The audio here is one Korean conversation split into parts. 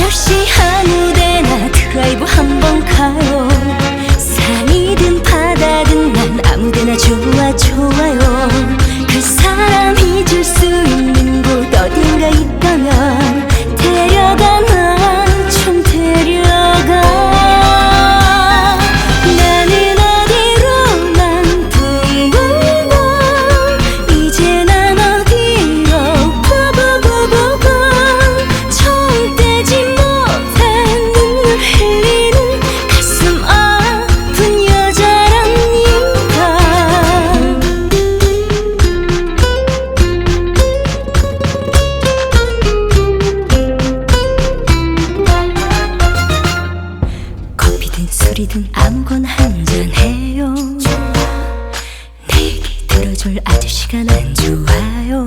아저씨 아무데나 드라이브 한번 가요. 산이든 바다든 난 아무데나 좋아요. 그 사람 잊을 수 있는 곳 어딘가 있다면 데려가, 나 좀 데려가. 나는 어디로만 붕붕붕, 이제 난 어디로 붕붕붕붕. 처음 떼지 못한 눈물 흘리는 가슴 아픈 여자랍니다. 커피든 술이든 아무거나 한잔해요. 내 얘기 들어줄 아저씨가 난 좋아요.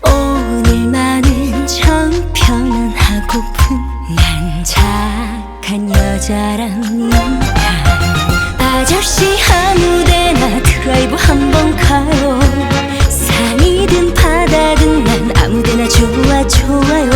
오늘만은 좀 편안하고픈 난 착한 여자랍니다. 아저씨 아무데나 드라이브 한번 가요. 산이든 바다든 난 아무데나 좋아요.